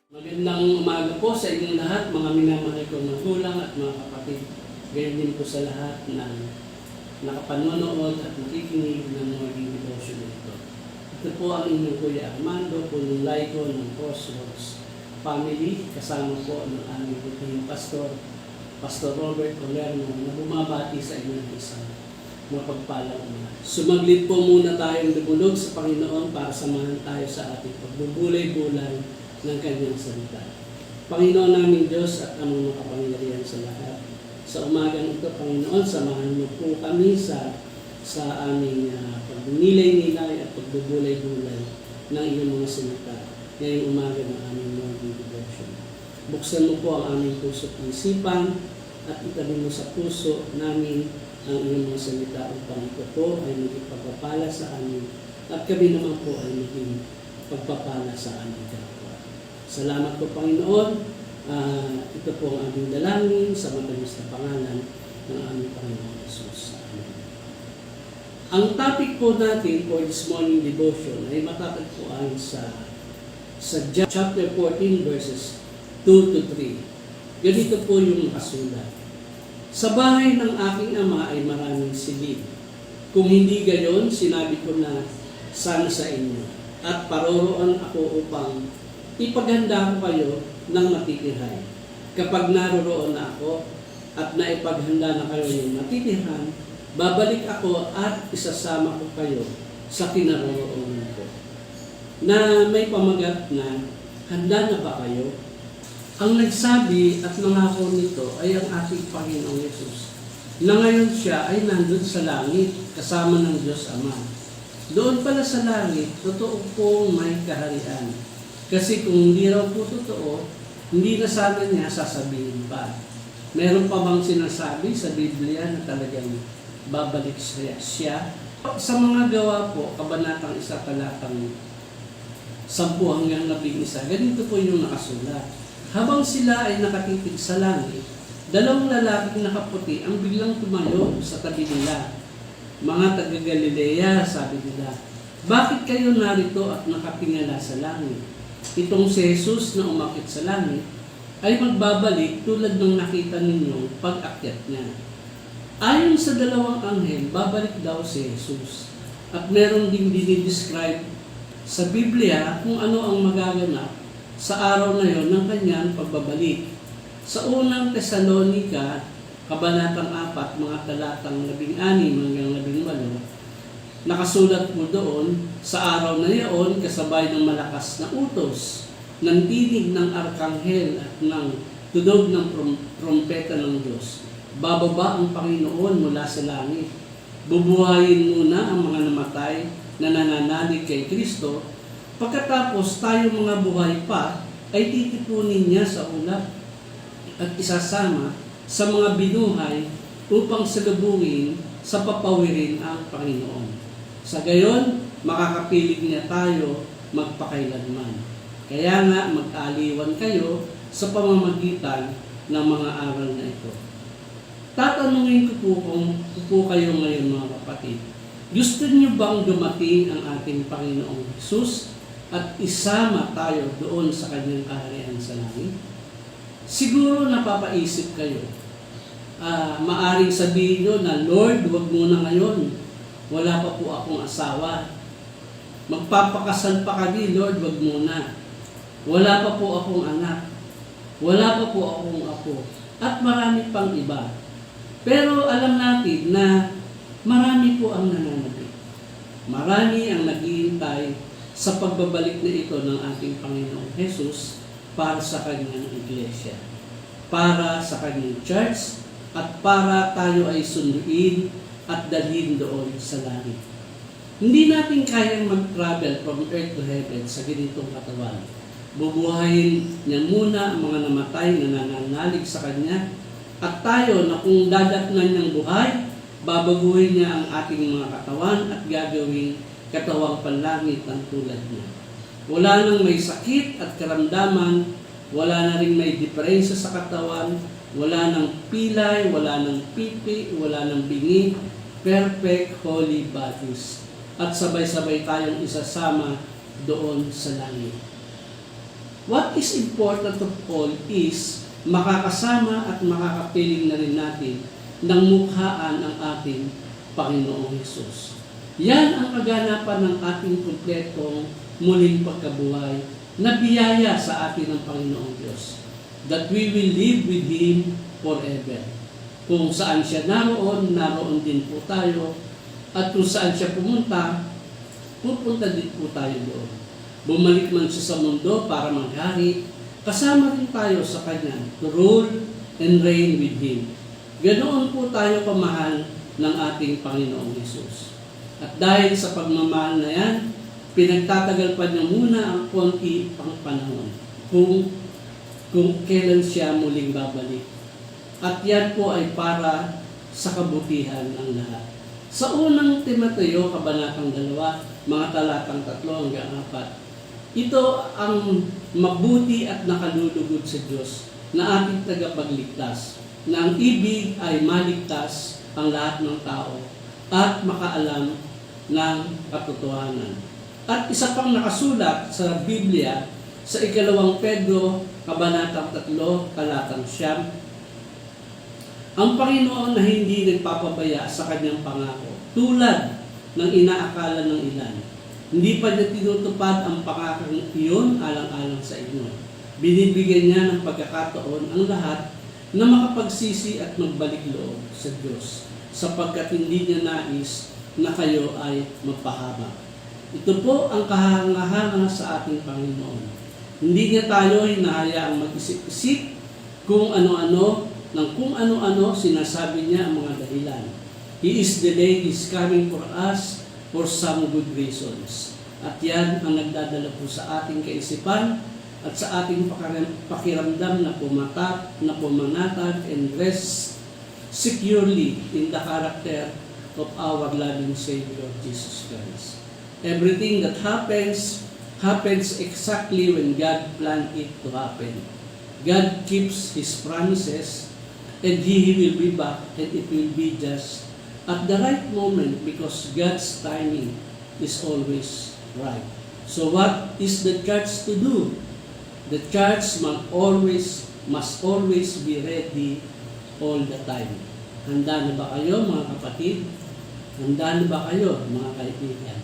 Magandang umaga po sa inyong lahat, mga minamahal kong magulang at mga kapatid. Gayon din po sa lahat na nakapanonood at nakikinig ng morning devotion nito. Ito po ang inyong Kuya Armando, punong laiko ng Crossroads Family, kasama po ng aming butihing pastor, Pastor Robert Olerno, na bumabati sa inyong isang mapagpalang umaga. Sumaglit po muna tayong lumulog sa Panginoon para samahan tayo sa ating pagbubulay-bulay ng kanyang salita. Panginoon naming Diyos at amang makapangyarihan sa lahat. Sa umagang ito, Panginoon, samahan mo po kami sa aming pagnilay-nilay at pagbubulay-bulay ng iyong mga salita ngayong umaga ng aming morning devotion. Buksan mo po ang aming puso at isipan at itabi mo sa puso namin ang iyong mga salita upang ito po ay maging pagpapala sa amin at kami naman po ay maging pagpapala sa aming kapwa. Salamat po, Panginoon. Ito po ang aming dalangin sa matamis na pangalan ng aming Panginoon Jesus. Amen. Ang topic po natin for this morning devotion ay matatagpuan sa chapter 14 verses 2 to 3. Ganito po yung nakasulat. Sa bahay ng aking ama ay maraming silid. Kung hindi gayon, sinabi ko na sana sa inyo. At paroroon ako upang ipaghanda ko kayo ng matitirahan. Kapag naroroon na ako at naipaghanda na kayo ng matitirahan, babalik ako at isasama ko kayo sa kinaroroonan ko. Na may pamagat na, handa na ba kayo? Ang nagsabi at nangako nito ay ang ating Panginoong Yesus, na ngayon siya ay nandun sa langit kasama ng Diyos Ama. Doon pala sa langit, totoo pong may kaharian. Kasi kung hindi raw po totoo, hindi na sana niya sasabihin pa. Meron pa bang sinasabi sa Biblia na talagang babalik siya? Sa mga gawa po, kabanatang 1 talatang 10 hanggang 11, ganito po yung nakasulat. Habang sila ay nakatitig sa langit, dalawang lalaking nakaputi ang biglang tumayo sa tabi nila. Mga taga-Galilea, sabi nila, bakit kayo narito at nakatingala sa langit? Itong si Jesus na umakyat sa langit ay magbabalik tulad ng nakita ninyong pag-akyat niya. Ayon sa dalawang anghel, babalik daw si Jesus. At meron ding dinidescribe sa Biblia kung ano ang magaganap sa araw na yon ng kanyang pagbabalik. Sa unang Tesalonica, kabanatang 4, mga talatang 16 hanggang 18, nakasulat po doon, sa araw na iyon, kasabay ng malakas na utos, ng tinig ng arkanghel at ng tunog ng trompeta ng Diyos. Bababa ang Panginoon mula sa langit. Bubuhayin muna ang mga namatay na nananalig kay Kristo. Pagkatapos tayo mga buhay pa, ay titipunin niya sa ulap at isasama sa mga binuhay upang salubungin sa papawirin ang Panginoon. Sa gayon, makakapilig niya tayo magpakailanman. Kaya nga, mag-aliwan kayo sa pamamagitan ng mga aral na ito. Tatanungin ko po kayo ngayon, mga kapatid. Gusto niyo bang dumating ang ating Panginoong Jesus at isama tayo doon sa kanyang kaharian sa langit? Siguro napapaisip kayo. Maaring sabihin nyo na, Lord, huwag muna ngayon. Wala pa po akong asawa. Magpapakasal pa kami, Lord, wag muna. Wala pa po akong anak. Wala pa po akong apo. At marami pang iba. Pero alam natin na marami po ang nananabik. Marami ang naghihintay sa pagbabalik na ito ng ating Panginoong Jesus para sa kanyang iglesia. Para sa kanyang church at para tayo ay sunduin at dalhin doon sa langit. Hindi natin kayang mag-travel from earth to heaven sa ganitong katawan. Bubuhayin niya muna ang mga namatay na nananalig sa Kanya at tayo na kung dadatnan niyang buhay, babaguhin niya ang ating mga katawan at gagawing katawang panlangit ang tulad niya. Wala nang may sakit at karamdaman, wala na rin may diferensya sa katawan, wala nang pilay, wala nang pipi, wala nang bingi, perfect holy bodies. At sabay-sabay tayong isasama doon sa langit. What is important of all is makakasama at makakapiling na rin natin ng mukhaan ang ating Panginoong Hesus. Yan ang kaganapan ng ating kumpletong muling pagkabuhay na biyaya sa atin ng Panginoong Diyos. That we will live with Him forever. Kung saan siya naroon, naroon din po tayo. At kung saan siya pumunta, pupunta din po tayo doon. Bumalik man siya sa mundo para maghari, kasama rin tayo sa Kanya to rule and reign with Him. Ganoon po tayo kamahal ng ating Panginoong Hesus. At dahil sa pagmamahal na yan, pinagtatagal pa niya muna ang konti pang panahon kung kailan siya muling babalik. At yan po ay para sa kabutihan ng lahat. Sa unang Timoteo, Kabanatang 2, mga talatang 3 hanggang 4, ito ang mabuti at nakalulugod sa Diyos na ating tagapagligtas, na ang ibig ay maligtas ang lahat ng tao at makaalam ng katotohanan. At isa pang nakasulat sa Biblia, sa 2 Pedro, Kabanatang 3, talatang 9, ang Panginoon na hindi nagpapabaya sa kanyang pangako, tulad ng inaakala ng ilan. Hindi pa niya tinutupad ang pangakang iyon alang-alang sa inyo. Binibigyan niya ng pagkakataon ang lahat na makapagsisi at magbalik loob sa Diyos, sapagkat hindi niya nais na kayo ay mapahamak. Ito po ang kahanga-hanga sa ating Panginoon. Hindi niya tayo hinahayaang mag-isip-isip kung ano-ano sinasabi niya ang mga dahilan. He is delayed His coming for us for some good reasons. At yan ang nagdadala po sa ating kaisipan at sa ating pakiramdam na pumanatag and rest securely in the character of our loving Savior, Jesus Christ. Everything that happens exactly when God planned it to happen. God keeps His promises, and He will be back, and it will be just at the right moment, because God's timing is always right. So what is the church to do? The church must always be ready all the time. Handa na ba kayo, mga kapatid? Handa na ba kayo, mga kaibigan?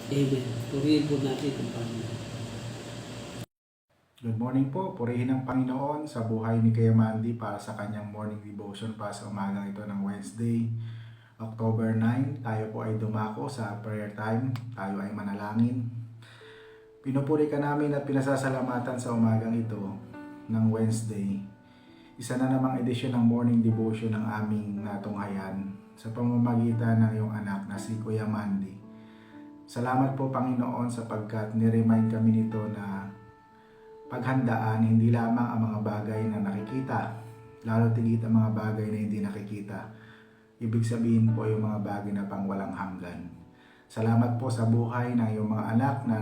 Amen. Purihin po natin ang Panginoon. Good morning po. Purihin ang Panginoon sa buhay ni Kuya Mandy para sa kanyang morning devotion para sa umagang ito ng Wednesday, October 9. Tayo po ay dumako sa prayer time. Tayo ay manalangin. Pinupuri ka namin at pinasasalamatan sa umagang ito ng Wednesday. Isa na namang edisyon ng morning devotion ng aming natunghayan sa pamamagitan ng iyong anak na si Kuya Mandy. Salamat po Panginoon sapagkat niremind kami nito na paghandaan hindi lamang ang mga bagay na nakikita, lalo tigit ang mga bagay na hindi nakikita. Ibig sabihin po yung mga bagay na pangwalang hanggan. Salamat po sa buhay ng iyong mga anak na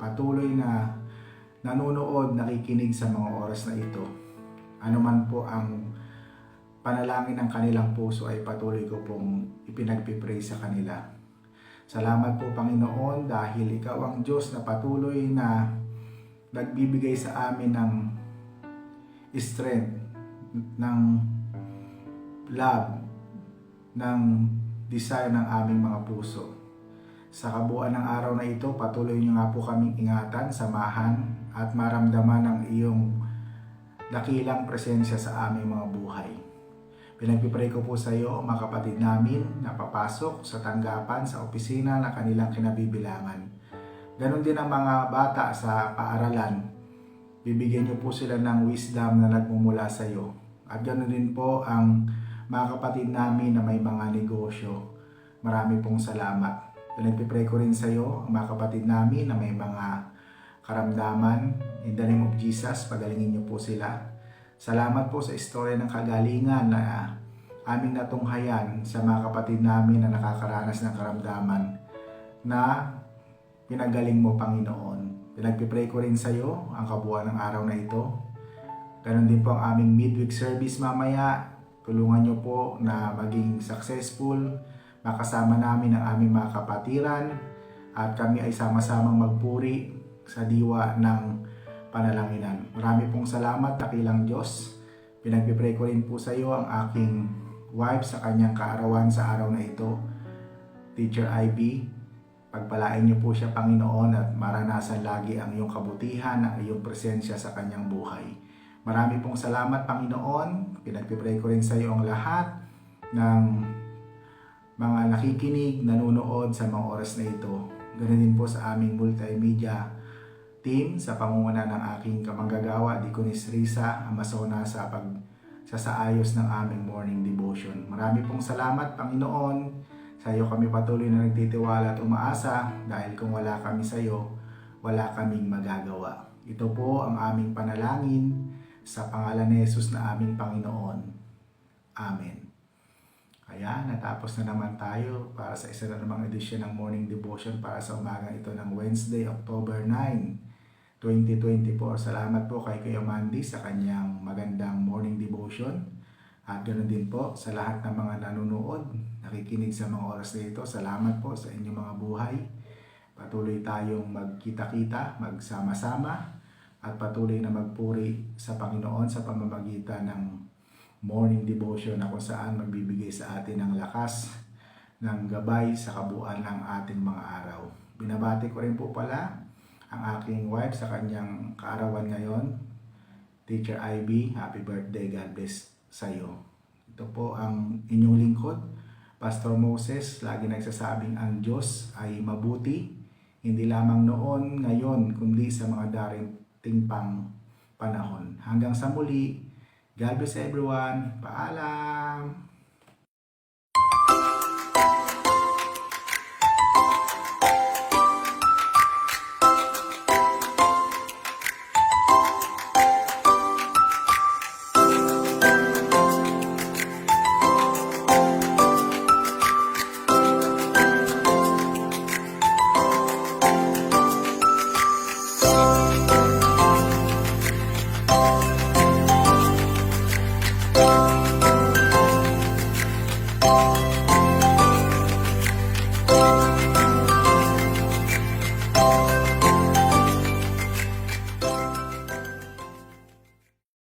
patuloy na nanonood, nakikinig sa mga oras na ito. Ano man po ang panalangin ng kanilang puso ay patuloy ko pong ipinagpipray sa kanila. Salamat po Panginoon dahil Ikaw ang Diyos na patuloy na nagbibigay sa amin ng strength, ng love, ng desire ng aming mga puso. Sa kabuuan ng araw na ito, patuloy niyo nga po kaming ingatan, samahan at maramdaman ang iyong dakilang presensya sa aming mga buhay. Pinagpipray ko po sa iyo, mga kapatid namin na papasok sa tanggapan, sa opisina na kanilang kinabibilangan. Ganon din ang mga bata sa paaralan. Bibigyan niyo po sila ng wisdom na nagmumula sa iyo. At ganon din po ang mga kapatid namin na may mga negosyo. Marami pong salamat. Pinagpipray ko rin sa iyo, ang mga kapatid namin na may mga karamdaman. In the name of Jesus, pagalingin niyo po sila. Salamat po sa istorya ng kagalingan na aming natunghayan sa mga kapatid namin na nakakaranas ng karamdaman na pinagaling mo, Panginoon. Pinagpipray ko rin sa iyo ang kabuuan ng araw na ito. Ganon din po ang aming midweek service mamaya. Tulungan niyo po na maging successful. Makasama namin ang aming mga kapatiran at kami ay sama-samang magpuri sa diwa ng panalanginan. Marami pong salamat, dakilang Diyos. Pinagpipray ko rin po sa iyo ang aking wife sa kanyang kaarawan sa araw na ito, Teacher Ivy. Pagpalain niyo po siya, Panginoon, at maranasan lagi ang iyong kabutihan, ang iyong presensya sa kanyang buhay. Marami pong salamat, Panginoon. Pinagpipray ko rin sa iyo ang lahat ng mga nakikinig, nanonood sa mga oras na ito. Ganoon din po sa aming multimedia team sa pangunguna ng aking kamanggagawa, Deaconess Risa Amasona, sa pagsasaayos ng aming morning devotion. Marami pong salamat, Panginoon. Sa iyo kami patuloy na nagtitiwala at umaasa dahil kung wala kami sa iyo, wala kaming magagawa. Ito po ang aming panalangin sa pangalan ni Jesus na aming Panginoon. Amen. Kaya natapos na naman tayo para sa isa na namang edisyon ng morning devotion para sa umaga ito ng Wednesday, October 9, 2024. Salamat po kay Kuya Mandy sa kanyang magandang morning devotion. At ganoon din po sa lahat ng mga nanonood, nakikinig sa mga oras na ito. Salamat po sa inyong mga buhay. Patuloy tayong magkita-kita, magsama-sama, at patuloy na magpuri sa Panginoon sa pamamagitan ng morning devotion na kung saan magbibigay sa atin ng lakas, ng gabay sa kabuuan ng ating mga araw. Binabati ko rin po pala ang aking wife sa kanyang kaarawan ngayon, Teacher Ivy. Happy birthday, God bless sa iyo. Ito po ang inyong lingkod, Pastor Moses. Lagi nagsasabing ang Diyos ay mabuti, hindi lamang noon, ngayon, kundi sa mga darating pang panahon. Hanggang sa muli, God bless everyone. Paalam!